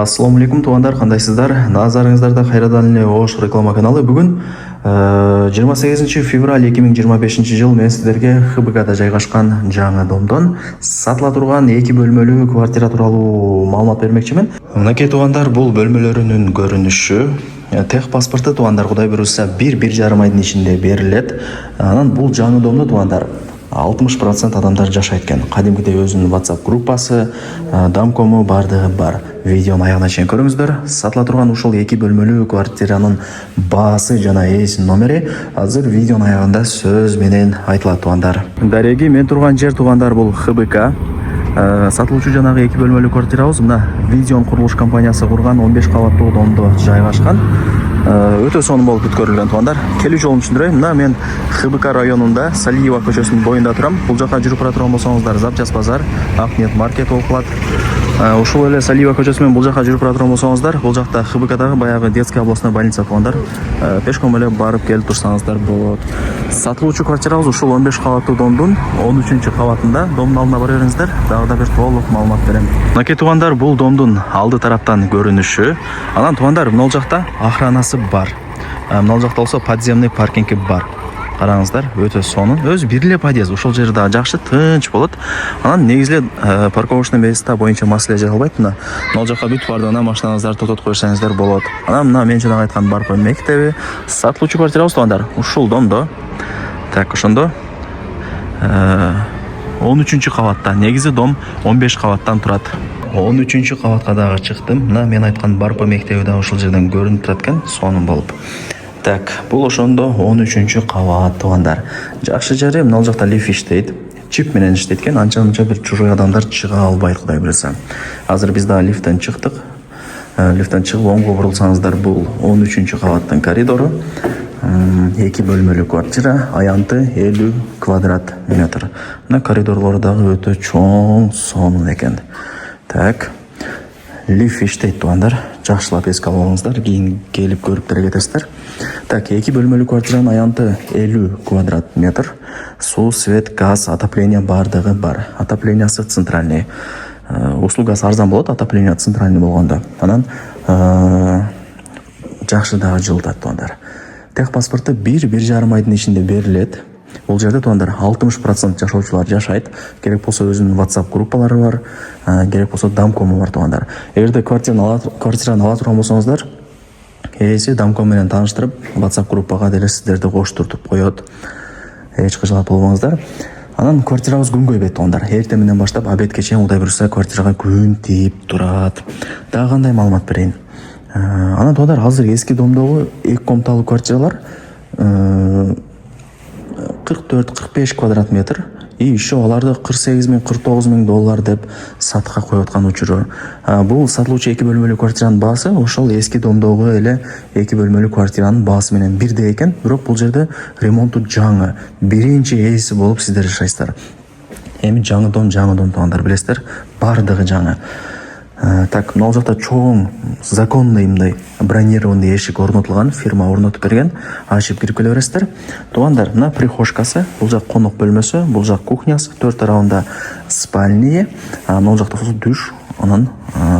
Ассаламу алейкум туугандар, кандайсыздар? Назарыңыздарда кайрадан эле Ош реклама каналы. Бүгүн 28 февраль 2025 жыл мен сиздерге ХБКда жайгашкан жаңы домдон сатыла турган 2 бөлмөлүү квартира тууралуу маалымат бермекчимин. Мынакей туугандар, бул бөлмөлөрүнүн көрүнүшү. Тех паспортту туугандар Кудай буйруса 1-1,5 айдын ичинде берилет. Анан бул жаңы домдо туугандар 60% адамдар жашайт экен. Кадимкидей өзүнүн WhatsApp группасы, домкому бардыгы бар. Видеону аягына чейин көрүңүздөр. Сатыла турган ушул 2 бөлмөлүү квартиранын баасы жана ээсинин номери азыр видеонун аягында сөз менен айтылат туугандар. Дареги, мен турган жер туугандар бул ХБК. Сатылуучу жанагы 2 бөлмөлүү квартирабыз мына Vision курулуш компаниясы курган 15 кабаттуу домдо жайгашкан. Өтө сонун болуп бүткөрүлгөн туугандар. Келүү жолун түшүндүрөйүн. Мына мен ХБК районунда Салиева көчөсүнүн боюнда турам. Бул жака жүрүп бара турган болсоңуздар Запчас базар, Акниет маркет болуп калат. Ушул эле Салиева көчөсү менен бул жака жүрүп бара турган болсоңуздар, бул жакта ХБКдагы баягы детский областной больница туугандар. Пешком эле барып келип турсаңыздар болот. Сатылуучу квартирабыз ушул 15 кабаттуу домдун 13-кабатында. Домдун алдына бара бериңиздер. Дагы да бир толук маалымат берем. Мынакей туугандар, бул домдун алды тараптан көрүнүшү. Анан туугандар, мына жакта охранасы бар. Мына жакта болсо подземный паркинги бар. Караңыздар, өтө сонун. Өз бир эле подъезд. Ошол жерде жакшы тынч болот. Анан негизи эле парковочный места боюнча маселе жаралбайт. Мына жака бүт бардыгына машинаңыздарды токтотуп коюшсаңыздар болот. Анан мына мен жана айткан барпы мектеби, сатылуучу квартирабыз туугандар. Ушул домдо. Так, ошондо 13-кабатта. Негизи дом 15 кабаттан турат. 13-кабатка дагы чыктым. Мына мен айткан барпы мектеби дагы ушул жерден көрүнүп турат экен, сонун болуп. Так, бул ошондо 13-кабат туугандар. Жакшы жери мына жакта лифт иштейт. Чип менен иштейт экен. Анча-мынча бир чужой адамдар чыга албайт, Кудай буйруса. Азыр биз дагы лифттен чыктык. Лифттен чыгып оңго бурулсаңыздар, бул 13-кабаттын коридору. 2 бөлмөлүү квартира, аянты 50 квадрат метр. Мына коридорлору дагы өтө чоң, сонун экен. Так, лифт иштейт туугандар. Жакшылап эске алыңыздар, кийин келип көрүп деле кетесиздер. Так, 2 бөлмөлүү квартиранын аянты 50 квадрат метр. Суу, свет, газ, отопление бардыгы бар. Отоплениясы центральный. Услугасы арзан болот, отопление центральный болгондо. Анан жакшы дагы жылытат туугандар. Тех паспорту 1-1,5 айдын ичинде берилет. Бул жерде туугандар 60% жашоочулар жашайт. Керек болсо өзүнүн WhatsApp группалары бар, керек болсо домкому бар туугандар. Эгерде квартираны ала турган болсоңуздар, ээси домком менен тааныштырып, WhatsApp группага деле сиздерди коштуртуп коет. Эч кыжалат болбоңуздар. Анан квартирабыз күн көйбөйт туугандар. Эртең менен баштап обедке чейин Кудай буйруса квартирага күн тийип турат. Дагы кандай маалымат берейин? Анан туугандар, азыр эски домдогу 2 комнаталуу квартиралар 44-45 квадрат метр. И еще аларды 48 000, 49 000 доллар деп сатка коюп аткан учуру. Бул сатылуучу 2 бөлмөлүү квартиранын баасы ошол эски домдогу эле 2 бөлмөлүү квартиранын баасы менен бирдей экен. Бирок бул жерде ремонту жаңы, биринчи ээси болуп сиздер жашайсыздар. Эми жаңы дом туугандар, билесиздер, бардыгы жаңы. Так, мына жакта чоң законный мындай бронированный эшик орнотулган, фирма орнотуп берген. Ачып кирип келе бересиздер. Туугандар, мына прихожкасы, бул жак конок бөлмөсү, бул жак кухнясы, төрт тарабында спальня, мына жакта болсо душ, анан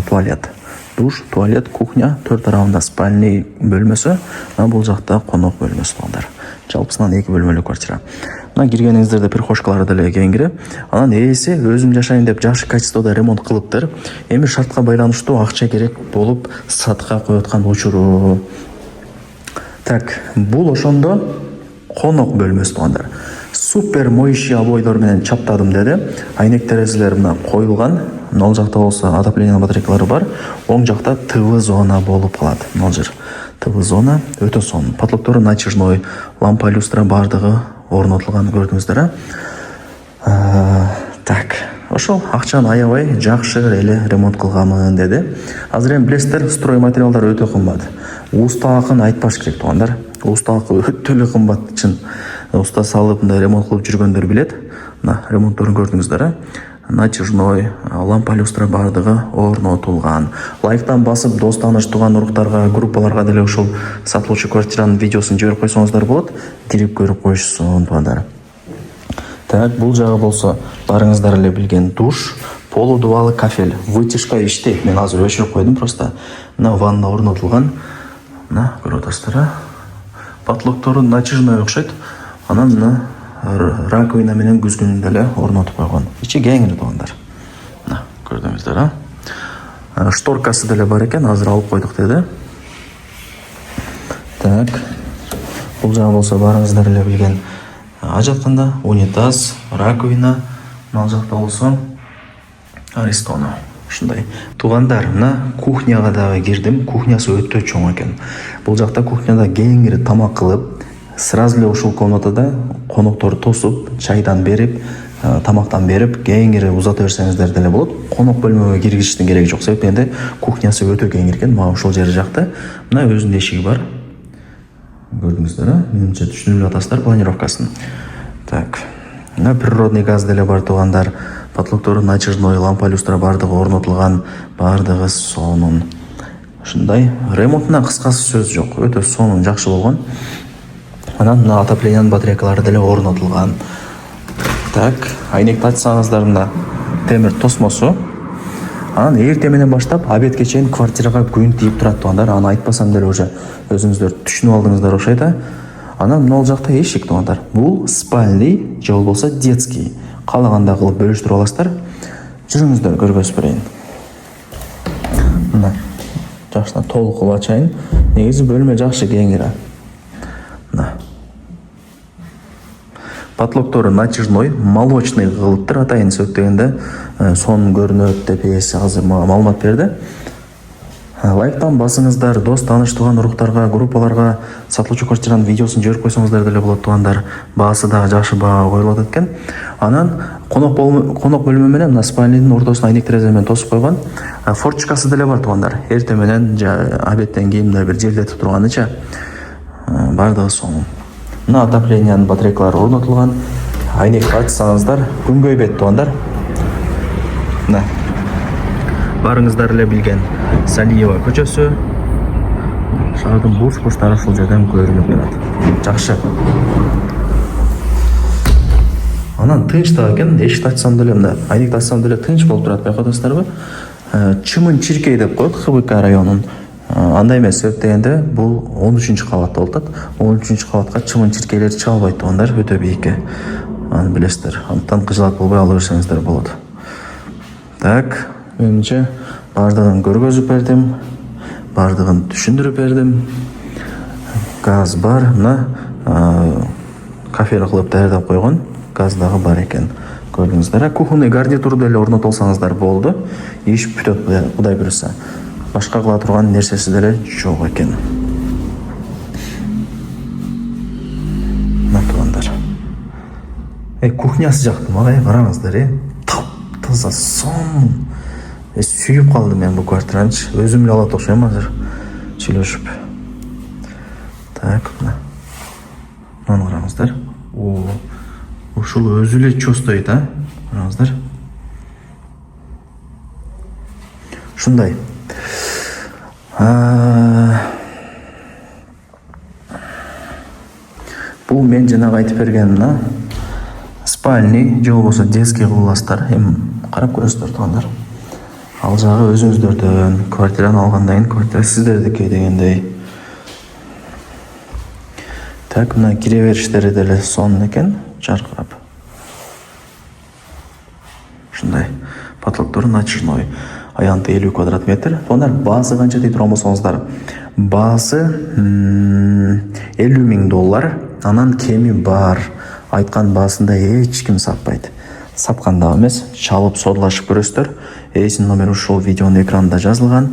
туалет. Душ, туалет, кухня, төрт тарабында спальня бөлмөсү, бул жакта конок бөлмөсү туугандар. Жалпысынан 2 бөлмөлүү квартира. Мына киргениңиздерде прихожкалары деле кеңири. Анан ээси өзүм жашайын деп жакшы качестводо ремонт кылыптыр. Эми шартка байланыштуу акча керек болуп сатка коюп аткан учуру. Так, бул ошондо конок бөлмөсү туугандар. Супер моющий обойлор менен чаптадым деди. Айнек терезелер мына коюлган. Мына жакта болсо отопление батарейкалары бар. Оң жакта ТВ зона болуп калат. Мына жер ТВ зона өтө сонун. Потолоктору натяжной, лампа люстра бардыгы орнотулган, көрдүңүздөр. Так, ошол акчаны аябай жакшы эле ремонт кылганмын деди. Азыр эми билесиздер, строй материалдар өтө кымбат. Уста акын айтпаш керек туугандар. Уста акы өтө эле кымбат, чын. Уста салып мындай ремонт кылып жүргөндөр билет. Мына ремонтторун көрдүңүздөр. Натяжной, лампа люстра бардыгы орнотулган. Лайктан басып дос тааныш туган уруктарга, группаларга деле ушул сатылуучу квартиранын видеосун жиберип койсоңуздар болот. Кирип көрүп коюшсун туугандар. Так, бул жагы болсо барыңыздар эле билген душ. полудубалы кафель. Вытяжка иштейт. Мен азыр өчүрүп койдум просто. Мына ванна орнотулган. Мына көрүп атасыздар. Потлоктору натяжной окшойт. Анан мына раковина менен күзгүнүн деле орнотуп койгон. Ичи кеңири туугандар. Мына көрдүңүздөр, шторкасы деле бар экен, азыр алып койдук деди. Так. Бул жагы болсо барыңыздар эле билген. Ажатканда унитаз, раковина, ал жакта болсо Аристоно. Ушундай. Туугандар, мына кухняга дагы кирдим. Кухнясы өтө чоң экен. Бул жакта кухняда кеңири тамак кылып, сразу эле ушул комнатада конокторду тосуп, чайдан берип, тамактан берип, кеңири узата берсеңиздер деле болот. Конок бөлмөгө киргиштин кереги жок. Себеби менде кухнясы өтө кең экен. Мага ушул жери жакты. Мына өзүнүн эшиги бар. Көрдүңүздөр, менимче түшүнүп атасыздар планировкасын. Так. Мына природный газ деле бар туугандар. Потлоктору натяжной, лампа люстра бардыгы орнотулган, бардыгы сонун. Ушундай. Ремонтуна кыскасы сөз жок. Өтө сонун, жакшы болгон. Анан мына отоплениянын батарейкалары деле орнотулган. Так, айнекти ачсаңыздар мына темир тосмосу. Анан эртең менен баштап обедке чейин квартирага күн тийип турат туугандар. Аны айтпасам деле уже өзүңүздөр түшүнүп алдыңыздар окшойт. Анан мына жакта эшик туугандар. Бул спальный же болбосо детский. Каалагандай кылып бөлүштүрүп аласыздар. Жүрүңүздөр көргөзүп берейин. Мына жакшына толук кылып ачайын. Негизи бөлмө жакшы кеңири. Мына потлоктору натяжной, молочный кылыптыр. Атайын сөп дегенде сонун көрүнөт деп ээси азыр маалымат берди. Лайктан басыңыздар, дос, тааныш, тууган уруктарга, группаларга сатылуучу квартиранын видеосун жиберип койсоңуздар деле болот туугандар. Баасы дагы жакшы баага коюлуп атат экен. Анан конок бөлмө менен мына спальныйдын ортосуна айнек терезе менен тосуп койгон. Форточкасы деле бар туугандар. Эртең менен обедтен кийин мындай бир желдетип турганыча бардыгы сонун. Мына отоплениянын батарейкалары орнотулган. Айнекти ачсаңыздар күн көйбөйт туугандар. Мына барыңыздар эле билген Салиева көчөсү. Шаардын бурч-бурчтары ушул жерден көрүнүп турат. Жакшы. Анан тынч да экен, эшикти ачсам деле, мына айнекти ачсам деле тынч болуп турат, байкап атасыздарбы? Чымын Чиркей деп коет ХБК районунун. Андай эмес, себеп дегенде бул 13-кабатта болуп атат. 13-кабатка чымын чиркейлер чыга албайт туугандар, өтө бийикке. Аны билесиздер. Антан кыжалат болбой ала берсеңиздер болот. Так, менимче бардыгын көргөзүп бердим. Бардыгын түшүндүрүп бердим. Газ бар, мына кафель кылып даярдап койгон. Газ дагы бар экен. Көрдүңүздөр. Кухонный гарнитур деле орнотулсаңыздар болду. Иш бүтөт, Кудай буйруса. Башка кыла турган нерсеси деле жок экен. Мына туугандар. Кухнясы жакты мага, караңыздар, таза сонун. Сүйүп калдым мен бул квартиранчы. Өзүм эле алат окшойм азыр сүйлөшүп. Так, мына. Мына караңыздар. Ушул өзү эле чөстөйт, караңыздар. Ушундай. Бул мен жанагы айтып берген мына спальный же болбосо детский кыласыздар. Эми карап көрөсүздөр туугандар. Ал жагы өзүңүздөрдөн квартираны алгандан кийин квартира сиздердики дегендей. Так, мына кире бериштери деле сонун экен, жаркырап. Ушундай. Потлоктору натяжной. Аянты 50 квадрат метр. Туугандар, баасы канча дей турган болсоңуздар? Баасы $50,000. Анан кеми бар. Айткан баасында эч ким сатпайт. Саткан да эмес, чалып содулашып көрөсүздөр. Эйсин номери ушул видеонун экранында жазылган.